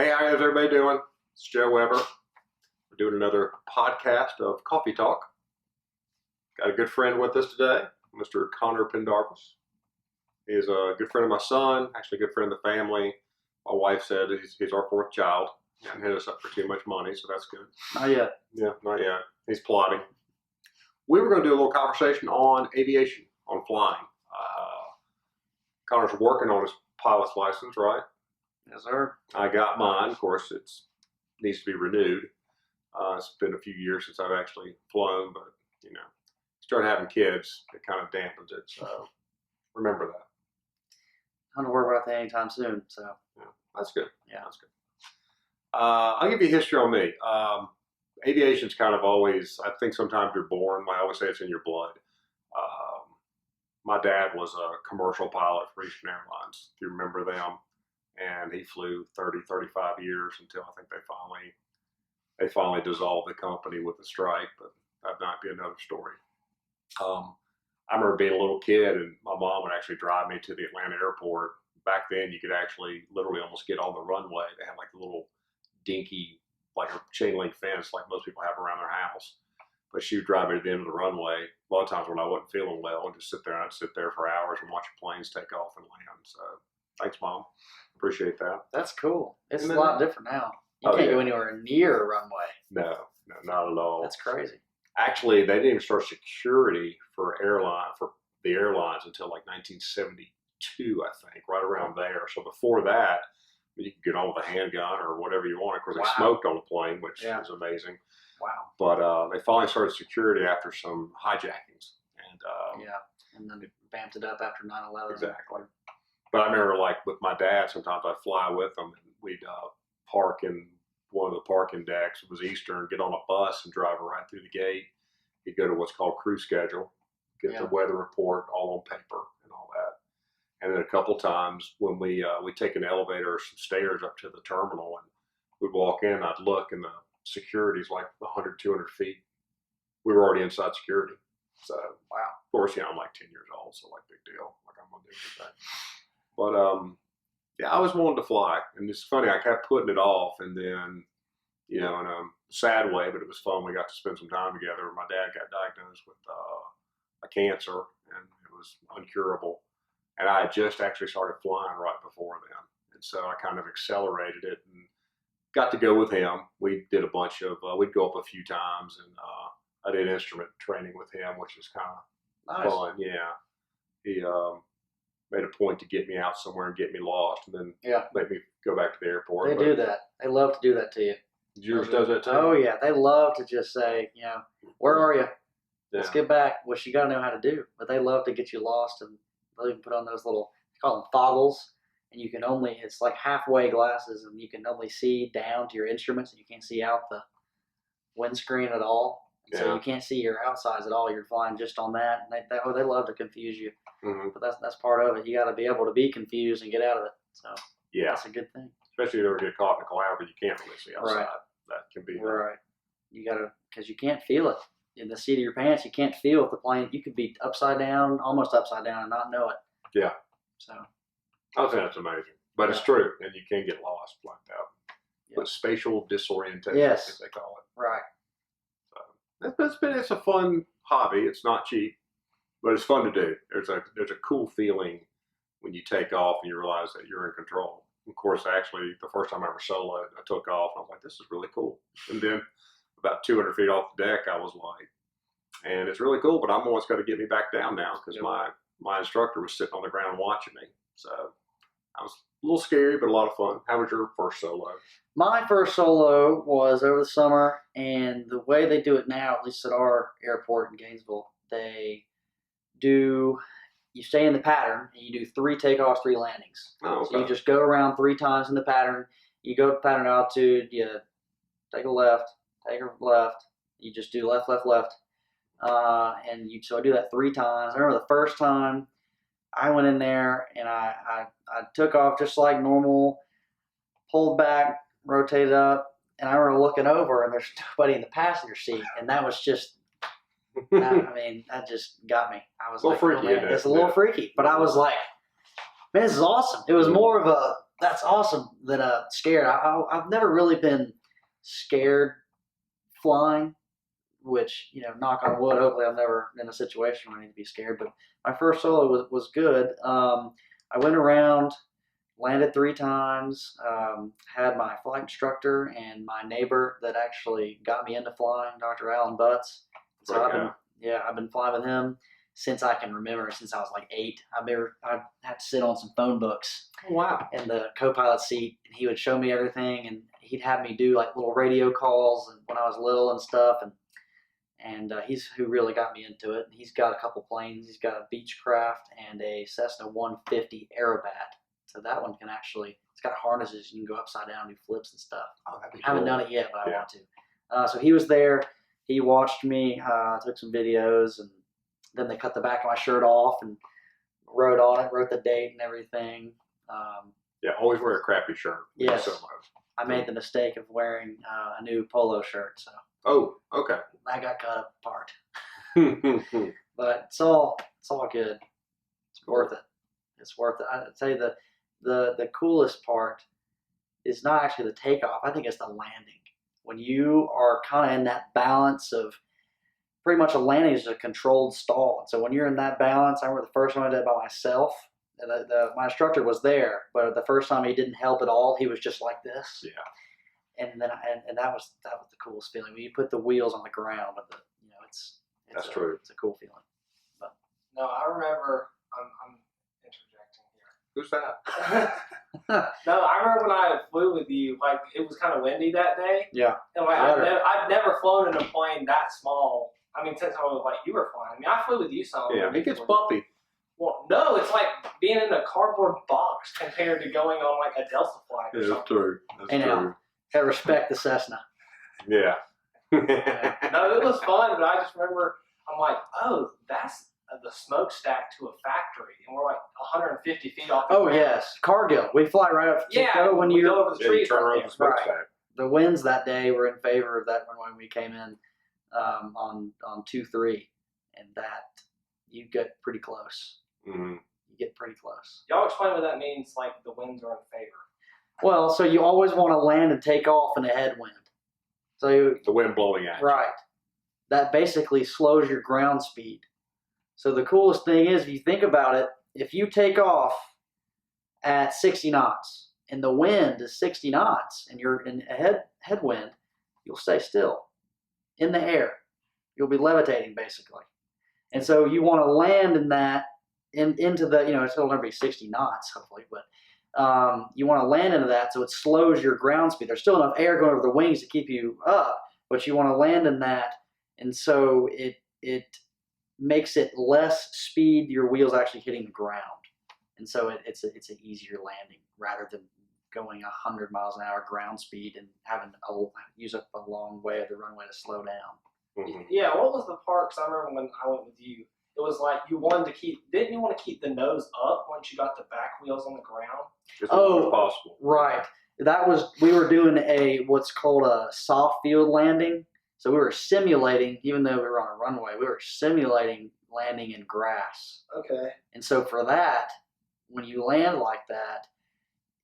Hey, how's everybody doing? It's Joe Weber. We're doing another podcast of Coffee Talk. Got a good friend with us today, Mr. Connor Pendarvis. He's a good friend of my son, actually a good friend of the family. My wife said he's our fourth child and hit us up for too much money, so that's good. Not yet. Yeah, not yet. He's plotting. We were going to do a little conversation on aviation, on flying. Connor's working on his pilot's license, right? Yes, sir. I got mine. Of course, it needs to be renewed. It's been a few years since I've actually flown, but, start having kids, it kind of dampens it. So remember that. I don't worry about that anytime soon. So Yeah, that's good. Yeah. That's good. I'll give you history on me. Aviation's kind of always, I think sometimes you're born. I always say it's in your blood. My dad was a commercial pilot for Eastern Airlines, if you remember them. And he flew 30, 35 years until I think they finally dissolved the company with a strike, but that might be another story. I remember being a little kid and my mom would actually drive me to the Atlanta airport. Back then you could actually literally almost get on the runway. They had like a little dinky, like a chain link fence like most people have around their house. But she would drive me to the end of the runway. A lot of times when I wasn't feeling well, and just sit there, and I'd sit there for hours and watch planes take off and land. So thanks, Mom. Appreciate that. that's cool. It's And a then- lot different now. You Oh, can't yeah. go anywhere near a runway. No, not at all. That's crazy. Actually, they didn't even start security for the airlines until like 1972, I think, right around there. So before that, you could get on with a handgun or whatever you want. Of course, they Wow. smoked on the plane, which Yeah. is amazing. Wow. But they finally started security after some hijackings. And Yeah. And then it vamped it up after 9/11. exactly. But I remember, like with my dad, sometimes I'd fly with him, and we'd park in one of the parking decks. It was Eastern. Get on a bus and drive right through the gate. He'd go to what's called crew schedule, get Yeah. the weather report all on paper and all that. And then a couple times when we take an elevator or some stairs up to the terminal, and we'd walk in, I'd look, and the security's like 100, 200 feet. We were already inside security. So, Wow. of course, I'm like 10 years old, so like big deal. Like I'm gonna do anything. But yeah, I always wanted to fly, and it's funny. I kept putting it off, and then, in a sad way, but it was fun. We got to spend some time together. My dad got diagnosed with a cancer, and it was incurable. And I had just actually started flying right before then, and so I kind of accelerated it and got to go with him. We did a bunch of. We'd go up a few times, and I did instrument training with him, which was kind of Nice. fun. Yeah, he made a point to get me out somewhere and get me lost, and then Yeah. make me go back to the airport. They But do that. They love to do that to you. yours does that too. Oh yeah. They love to just say, where are you? Let's Yeah. get back. Which you got to know how to do. But they love to get you lost, and they'll even put on those little, they call them foggles, and you can only, it's like halfway glasses, and you can only see down to your instruments, and you can't see out the windscreen at all. So Yeah. you can't see your outsides at all. You're flying just on that, and they love to confuse you. Mhm. But that's part of it. You got to be able to be confused and get out of it. So Yeah, that's a good thing. especially if you ever get caught in a cloud where you can't really see outside. Right. That can be. Right. You got to, because you can't feel it in the seat of your pants. You can't feel if the plane. You could be upside down, almost upside down, and not know it. Yeah. So I think that's amazing, but it's Yeah. true, and you can get lost like that. Yeah. But spatial disorientation, Yes. as they call it. right. So it's a fun hobby. It's not cheap, but it's fun to do. There's a cool feeling when you take off and you realize that you're in control. Of course, actually, the first time I ever soloed, I took off and I was like, this is really cool. And then about 200 feet off the deck, I was like, and it's really cool, but I'm almost got to get me back down now because Yep. my instructor was sitting on the ground watching me. So I was a little scary, but a lot of fun. How was your first solo? My first solo was over the summer, and the way they do it now, at least at our airport in Gainesville, you stay in the pattern, and you do 3 takeoffs, 3 landings. Oh, So you okay. just go around 3 times in the pattern. You go to pattern altitude, you take a left, take a left, you just do left, left, left. So I do that 3 times. I remember the first time I went in there and I took off just like normal, pulled back, rotated up, and I remember looking over and there's nobody in the passenger seat, and that was just, that just got me. I was A little like, freaky, oh, man, isn't it? it's a little Yeah. freaky, but I was like, man, this is awesome. It was more of a That's awesome. That scared. I've never really been scared flying, which knock on wood. Hopefully, I'm never in a situation where I need to be scared. But my first solo was good. I went around, landed 3 times. Had my flight instructor and my neighbor that actually got me into flying, Dr. Alan Butts. So I've been flying with him since I can remember, since I was like 8. I had to sit on some phone books. Oh, wow. In the co-pilot seat, and he would show me everything, and he'd have me do like little radio calls and when I was little and stuff, and he's who really got me into it. He's got a couple planes. He's got a Beechcraft and a Cessna 150 Aerobat. So that one can actually, it's got harnesses. You can go upside down and do flips and stuff. Oh, that'd be I haven't cool. done it yet, but I want to. So he was there. He watched me, took some videos, and then they cut the back of my shirt off and wrote on it, wrote the date and everything. Yeah, always wear a crappy shirt. Yes. Solo. I made the mistake of wearing a new polo shirt, so Oh, okay. I got cut apart. But it's all good. It's worth it. It's worth it. I'd say the coolest part is not actually the takeoff. I think it's the landing. When you are kind of in that balance of pretty much a landing is a controlled stall. So when you're in that balance, I remember the first one I did by myself. My instructor was there, but the first time he didn't help at all. He was just like this. Yeah. And then that was the coolest feeling when you put the wheels on the ground. That's true. It's a cool feeling. But no, I remember. I'm interjecting here. Who's that? No, I remember when I flew with you. Like it was kind of windy that day. Yeah. And like I've never flown in a plane that small. I mean, since I was like you were flying. I mean, I flew with you some. Yeah, it gets bumpy. Well, no, it's like being in a cardboard box compared to going on like a Delta flight or something. That's true. That's true. I respect the Cessna. Yeah. No, it was fun, but I just remember I'm like, oh, that's the smokestack to a factory, and we're like 150 feet off. Oh yes, Cargill. We fly right up. When you go over the trees. Turn around the smokestack. The winds that day were in favor of that when we came in on 2-3, and that you get pretty close. Mm-hmm. You get pretty close. Y'all explain what that means. Like the winds are in favor. Well, so you always want to land and take off in a headwind. So The wind blowing at you. right, that basically slows your ground speed. So the coolest thing is, if you think about it, if you take off at 60 knots and the wind is 60 knots and you're in a headwind, you'll stay still in the air. You'll be levitating basically. And so you want to land in that into the, it'll never be 60 knots hopefully, but you want to land into that so it slows your ground speed. There's still enough air going over the wings to keep you up, but you want to land in that, and so it makes it less speed. Your wheels actually hitting the ground, and so it's an easier landing rather than going 100 miles an hour ground speed and having to use up a long way of the runway to slow down. Mm-hmm. Yeah, what was the part? Because I remember when I went with you, it was like you wanted to didn't you want to keep the nose up once you got the back wheels on the ground? As much as possible. Right. We were doing what's called a soft field landing. So we were simulating, even though we were on a runway, we were simulating landing in grass. Okay. And so for that, when you land like that,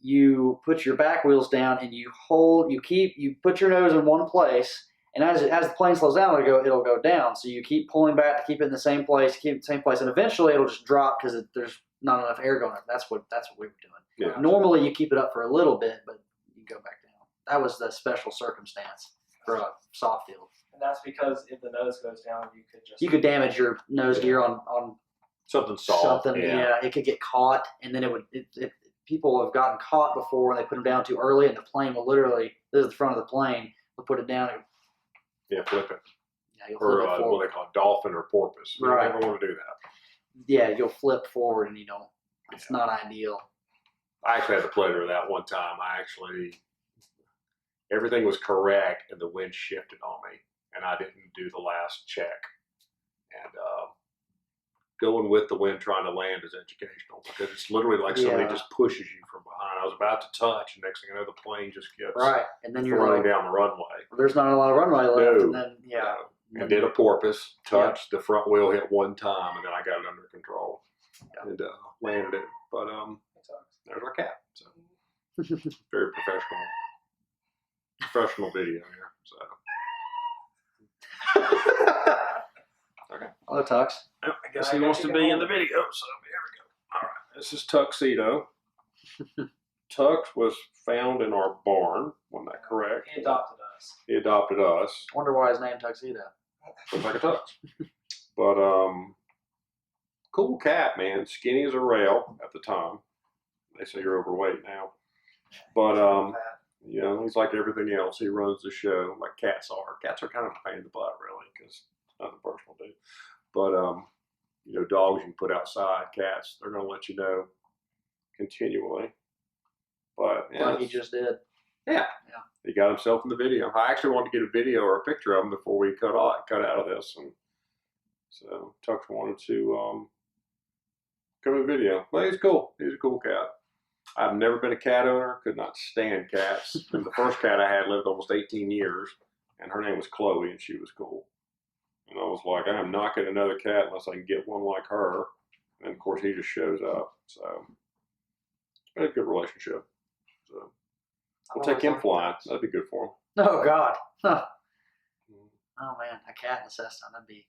you put your back wheels down and you put your nose in one place. And as the plane slows down, it'll go down. So you keep pulling back to keep it in the same place, and eventually it'll just drop because there's not enough air going up. That's what we were doing. Yeah. Normally you keep it up for a little bit, but you go back down. That was the special circumstance for a soft field. And that's because if the nose goes down, you could damage your nose gear on something soft. something. Yeah, it could get caught, and then people have gotten caught before when they put them down too early, and the plane will literally, this is the front of the plane, we'll put it down and flip it. Yeah, you'll Or flip it forward. what they call dolphin or porpoise. You Right. never want to do that. Yeah, you'll flip forward and you don't. It's not ideal. I actually had the pleasure of that one time. Everything was correct and the wind shifted on me and I didn't do the last check. And going with the wind trying to land is educational because it's literally like somebody just pushes you from behind. I was about to touch and next thing I know the plane just gets right. And then you're thrown like, down the runway. there's not a lot of runway left. No. And then, And did a porpoise, touched, the front wheel hit one time, and then I got it under control and landed it. But there's our cat. So. Very professional video here. So. Okay. Hello, Tux. I guess he wants to be in the video, so here we go. All right, this is Tuxedo. Tux was found in our barn. Wasn't that correct? He adopted us. He adopted us. Wonder why his name Tuxedo. Looks like a tux. But cool cat, man. Skinny as a rail at the time. They say you're overweight now. But you know, he's like everything else. He runs the show like cats are. Cats are kind of a pain in the butt, really, because it's nothing personal, dude. But you know, dogs you can put outside. Cats, they're gonna let you know continually. But yeah, Like he just did. yeah. He got himself in the video. I actually wanted to get a video or a picture of him before we cut out of this, and so Tux wanted to come in the video. But he's cool. He's a cool cat. I've never been a cat owner. Could not stand cats. And the first cat I had lived almost 18 years, and her name was Chloe, and she was cool. And I was like, I am not getting another cat unless I can get one like her. And of course, he just shows up. So it's been a good relationship. So we'll take him flying. That'd be good for him. Oh God. Huh. Oh man, a cat in a Cessna. That'd be.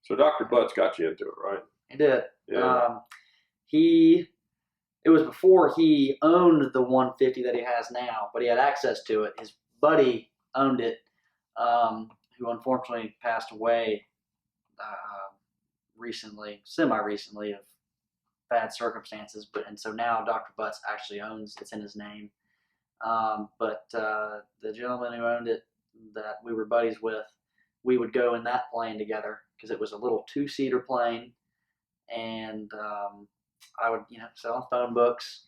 So Dr. Butts got you into it, right? He did. Yeah. It was before he owned the 150 that he has now, but he had access to it. His buddy owned it, who unfortunately passed away recently, semi-recently, of bad circumstances. And so now Dr. Butts actually owns. It's in his name. But the gentleman who owned it, that we were buddies with, we would go in that plane together because it was a little 2-seater plane, and I would, sell phone books,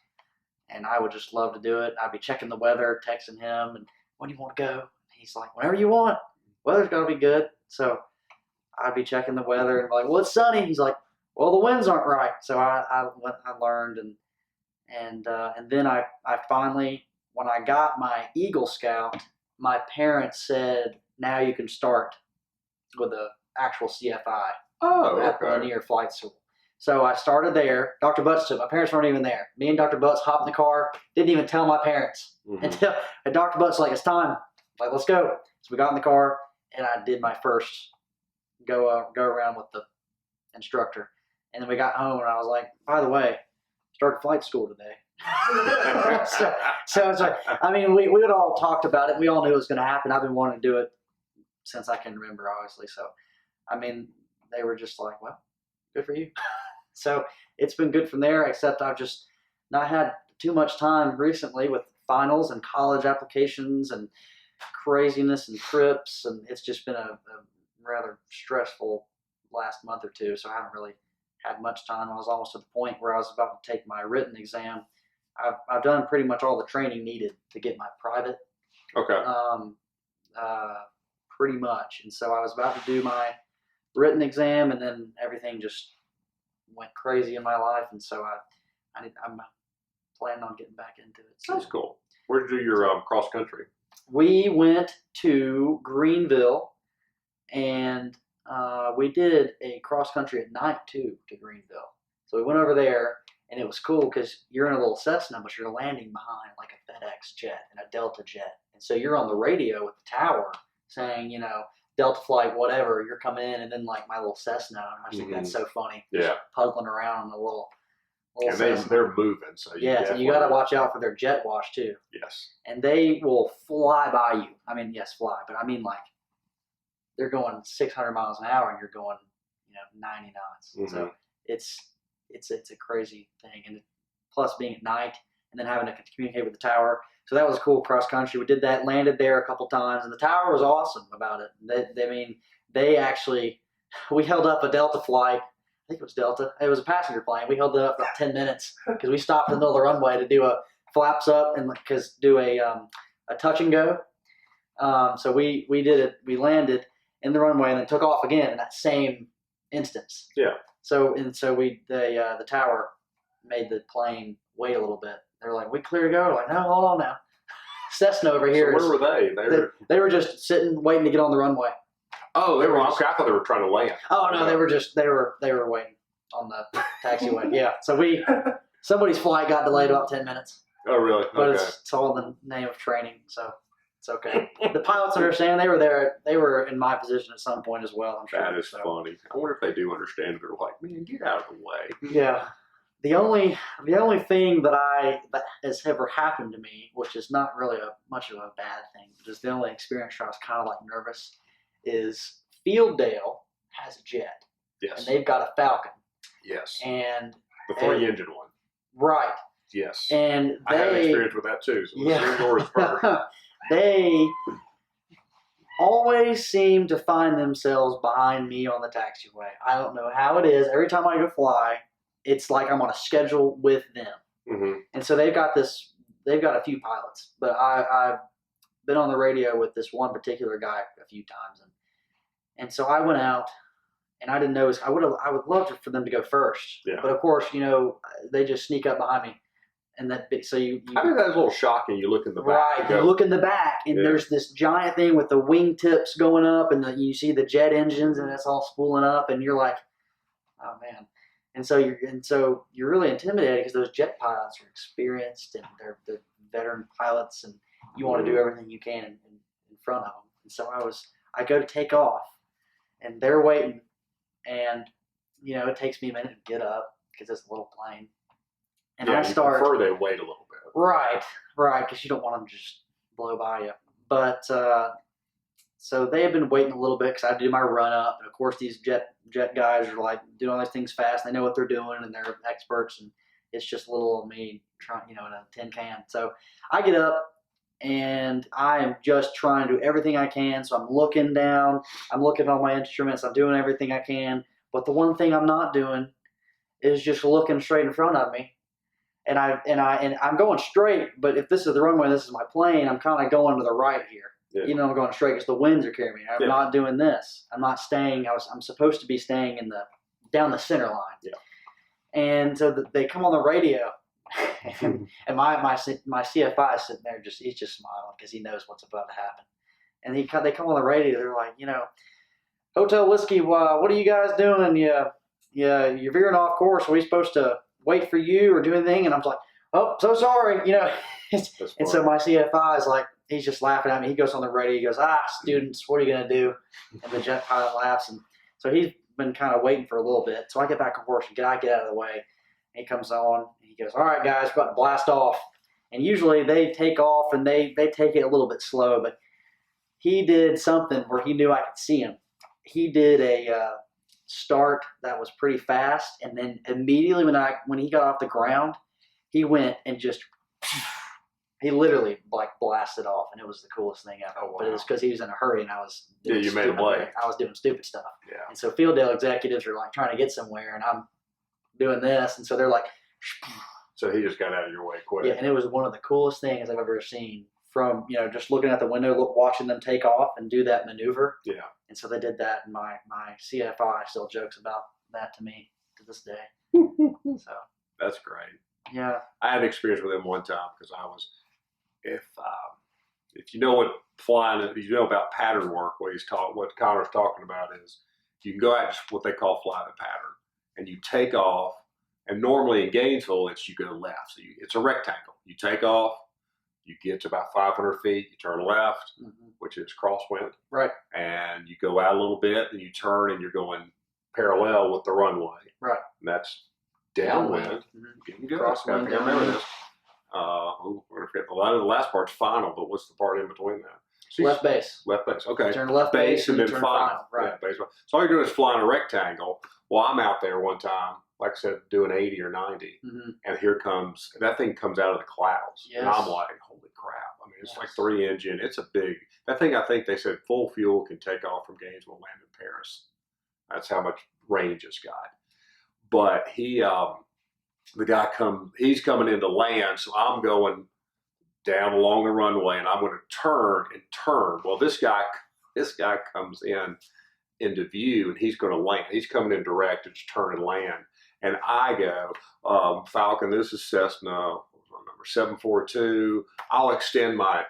and I would just love to do it. I'd be checking the weather, texting him, and when do you want to go? And he's like, whenever you want. Weather's got to be good. So I'd be checking the weather and be like, well, it's sunny. He's like, well, the winds aren't right. So I learned, and then I finally, when I got my Eagle Scout, my parents said, now you can start with the actual CFI at the Linear Flight School. So I started there. Dr. Butts took. My parents weren't even there. Me and Dr. Butts hopped in the car. Didn't even tell my parents until Dr. Butts was like, it's time. Like, let's go. So we got in the car, and I did my first go around with the instructor. And then we got home, and I was like, by the way, started flight school today. so it's like, I mean, we had all talked about it. We all knew it was going to happen. I've been wanting to do it since I can remember, obviously. So, I mean, they were just like, well, good for you. So it's been good from there, except I've just not had too much time recently with finals and college applications and craziness and trips, and it's just been a rather stressful last month or two, so I haven't really had much time. I was almost to the point where I was about to take my written exam. I've done pretty much all the training needed to get my private. Okay. Pretty much, and so I was about to do my written exam, and then everything just went crazy in my life, and so I'm planning on getting back into it. So. That's cool. Where did you do your cross country? We went to Greenville, and we did a cross country at night too to Greenville. So we went over there, and it was cool because you're in a little Cessna, but you're landing behind like a FedEx jet and a Delta jet, and so you're on the radio with the tower saying, Delta flight, whatever, you're coming in, and then like my little Cessna. I think that's so funny. Yeah. Just puddling around in a little And Cessna. they're moving, so and you got to watch out for their jet wash too. Yes. And they will fly by you. I mean, yes, fly, but I mean like they're going 600 miles an hour, and you're going, 90 knots. So it's a crazy thing, and plus being at night and then having to communicate with the tower. So that was a cool cross country. We did that, landed there a couple times, and the tower was awesome about it. They actually, we held up a Delta flight. I think it was Delta. It was a passenger plane. We held it up about 10 minutes because we stopped in the middle of the runway to do a flaps up and do a touch and go. So we did it. We landed in the runway and then took off again in that same instance. Yeah. So the tower made the plane wait a little bit. They're like, we clear to go. We're like, no, hold on now. Cessna over here. So where were they? They were just sitting, waiting to get on the runway. Oh, they were. Okay, I thought they were trying to land. Oh no, they were waiting on the taxiway. Yeah. So somebody's flight got delayed about 10 minutes. Oh, really? but Okay. it's all in the name of training, so it's okay. The pilots understand. They were there. They were in my position at some point as well. I'm sure. That is so. funny. I wonder if they do understand. They're like, man, get out of the way. Yeah. The only thing that has ever happened to me, which is not really much of a bad thing, but just the only experience where I was kind of like nervous, is Fieldale has a jet, Yes. and they've got a Falcon, Yes. and The 3-engine one. right, Yes. and I had an experience with that too. So yours first. they always seem to find themselves behind me on the taxiway. I don't know how it is. Every time I go fly, it's like I'm on a schedule with them. Mm-hmm. And so they've got a few pilots, but I've been on the radio with this one particular guy a few times. And so I went out, and I didn't know, I would love for them to go first. Yeah. But of course, they just sneak up behind me. And so you I think that's a little shocking. You look in the back. right, you look in the back, and there's this giant thing with the wing tips going up, and you see the jet engines, and it's all spooling up, and you're like, oh man. And so you're really intimidated because those jet pilots are experienced, and they're veteran pilots, and you want to do everything you can in front of them. And so I go to take off, and they're waiting, and it takes me a minute to get up because it's a little plane. And I start. You prefer they wait a little bit. Right, because you don't want them to just blow by you. But so they have been waiting a little bit because I do my run up, and of course these jet guys are like doing all these things fast. And they know what they're doing, and they're experts. And it's just little old me trying, in a tin can. So I get up, and I am just trying to do everything I can. So I'm looking down, I'm looking at all my instruments, I'm doing everything I can. But the one thing I'm not doing is just looking straight in front of me. And I'm going straight, but if this is the runway, this is my plane, I'm kind of going to the right here. Yeah. I'm going straight because the winds are carrying me. I'm not doing this. I'm not staying. I'm supposed to be staying down the center line. Yeah. And so they come on the radio, and my CFI is sitting there he's just smiling because he knows what's about to happen. And they come on the radio. They're like, Hotel Whiskey, what are you guys doing? You're veering off course. Are we supposed to wait for you or do anything? And I'm like, oh, so sorry, And so my CFI is like, he's just laughing at me. He goes on the radio, he goes, students, what are you going to do? And the jet pilot laughs. And so he's been kind of waiting for a little bit. So I get back on course and I get out of the way. And he comes on and he goes, all right, guys, about to blast off. And usually they take off and they take it a little bit slow, but he did something where he knew I could see him. He did a start that was pretty fast, and then immediately when he got off the ground, he went and he literally blasted off, and it was the coolest thing ever. Oh, wow. But it was because he was in a hurry, and I was doing I was doing stupid stuff. Yeah. And so Fieldale executives are like trying to get somewhere, and I'm doing this, and so they're like. So he just got out of your way quick. Yeah, and it was one of the coolest things I've ever seen. From just looking out the window, watching them take off and do that maneuver. Yeah. And so they did that, and my CFI still jokes about that to me to this day. So that's great. Yeah. I had an experience with him one time because I was, if you know what flying, if you know about pattern work, what Connor's talking about is you can go out what they call fly the pattern, and you take off. And normally in Gainesville, you go left. So it's a rectangle. You take off. You get to about 500 feet, you turn left, which is crosswind. Right. And you go out a little bit, and you turn, and you're going parallel with the runway. Right. And that's downwind. Getting good. Crosswind, remember this. We're going to forget the last part's final, but what's the part in between that? So left base. Left base, okay. Turn left base and then final. Right. Yeah, base. So all you're doing is flying a rectangle. Well, I'm out there one time, like I said, doing 80 or 90, and that thing comes out of the clouds. Yes. And I'm like, holy crap. I mean, it's like 3-engine. It's a big, that thing I think they said full fuel can take off from Gainesville, land in Paris. That's how much range it's got. But the guy he's coming into land, so I'm going down along the runway, and I'm going to turn. Well, this guy comes into view, and he's going to land. He's coming in direct to just turn and land. And I go, Falcon, this is Cessna, number 742. I'll extend my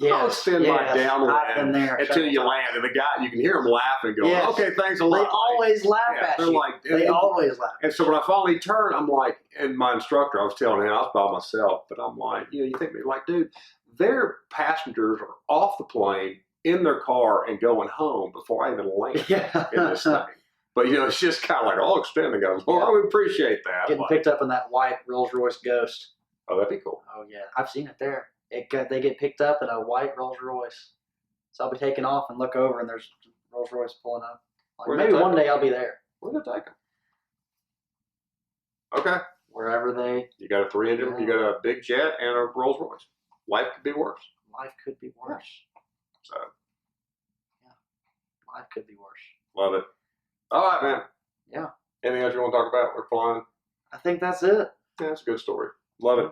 I'll extend my downwind I've been there until you land. And the guy, you can hear him laughing, going, Yes. okay, thanks a lot. They always laugh at they're you. like, They always laugh. And so when I finally turned, I'm like, and my instructor, I was telling him, I was by myself, but I'm like, you think me like, dude, their passengers are off the plane in their car and going home before I even land in this thing. But it's just kind of like, I'll extend and go, well, I would appreciate that. Getting picked up in that white Rolls Royce Ghost. Oh, that'd be cool. Oh yeah, I've seen it there. They get picked up in a white Rolls Royce. So I'll be taking off and look over, and there's Rolls Royce pulling up. Like, maybe one day I'll be there. Where'd they take them? Okay. Wherever they. You got a 3-engine, you got a big jet, and a Rolls Royce. Life could be worse. Life could be worse. So. Yeah. Life could be worse. Love it. All right, man. Yeah. Anything else you want to talk about? We're flying. I think that's it. Yeah, that's a good story. Love it.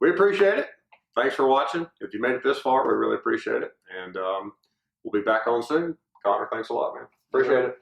We appreciate it. Thanks for watching. If you made it this far, we really appreciate it. And we'll be back on soon. Connor, thanks a lot, man. Appreciate it.